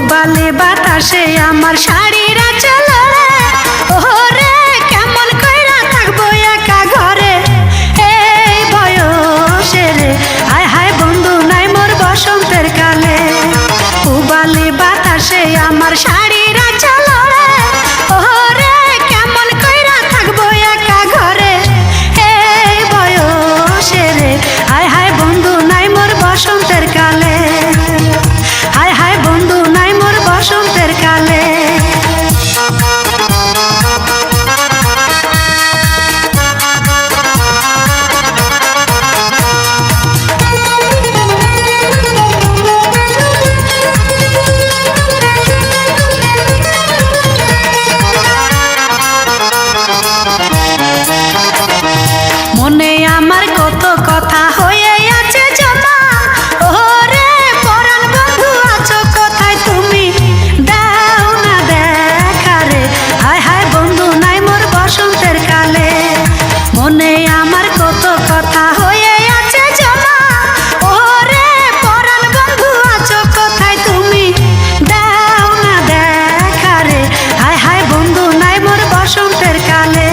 পুবালে বাতাসে আমার শাড়িরা চলে ওরে কেমন কইরা থাকবো একা ঘরে এই বয়সে রে হায় হায় বন্ধু নাই মোর বসন্তের কালে পুবালে বাতাসে আমার শাড়িরা চলে ওরে কেমন কইরা থাকবো একা ঘরে এই বয়সে রে হায় হায় বন্ধু নাই মোর বসন্তের কালে হায় হায় বন্ধু নাই মোর বসন্তের কালে মনে আমার কত কথা হয়ে আছে জমা ওরে পরাণ বন্ধু আছো কোথায় তুমি দাও না দেখা রে হায় হায় বন্ধু নাই মোর বসন্তের কালে মনে আমার কত কথা হয়ে আছে জমা ওরে পরাণ বন্ধু আছো কোথায় তুমি দাও না দেখা রে হায় হায় বন্ধু নাই মোর বসন্তের কালে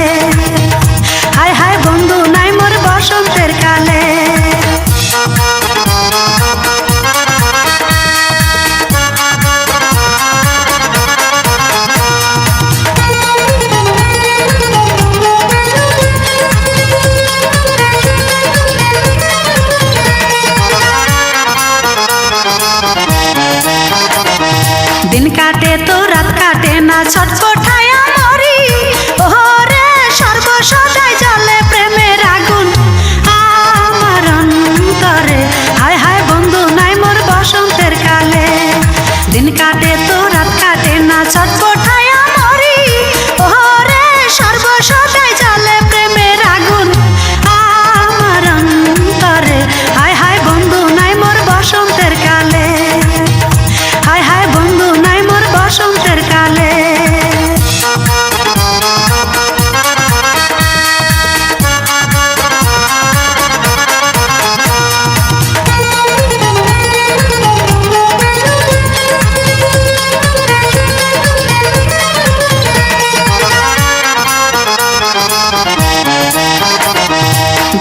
হায় হায় বন্ধু নাই মোর বসন্তের কালে দিন কাটে তো রাত কাটে না ছটফটায় মরি ওরে সর্বসদাই জ্বলে প্রেমের আগুন আমার অন্তরে হায় হায় বন্ধু নাই মোর বসন্তের কালে দিন কাটে তো রাত কাটে না ছটফটায় মরি ওরে সর্বসদাই জ্বলে প্রেমের আগুন আমার অন্তরে হায় হায় বন্ধু নাই মোর বসন্তের কালে হায় হায় বন্ধু নাই মোর বসন্তের কালে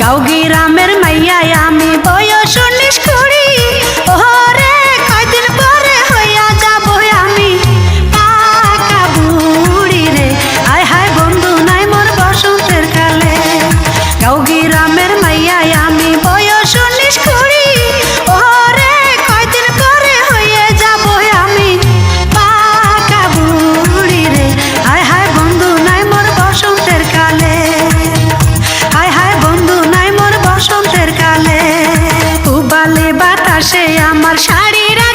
গাঁও গ্রামের মাইয়াই আমি বয়স 19-20 ওরে কয়দিন পরে হইয়া যাব আমি পাকা বুড়ি রে হায় হায় বন্ধু নাই মোর বসন্তের কালে গাঁও গ্রামের মাইয়াই আমি বয়স 19-20 ওরে কয়দিন পরে হইয়া যাব আমি পাকা বুড়ি রে হায় হায় বন্ধু নাই মোর বসন্তের কালে হায় হায় বন্ধু নাই মোর বসন্তের কালে পুবালে বাতাসে আমার শাড়িরা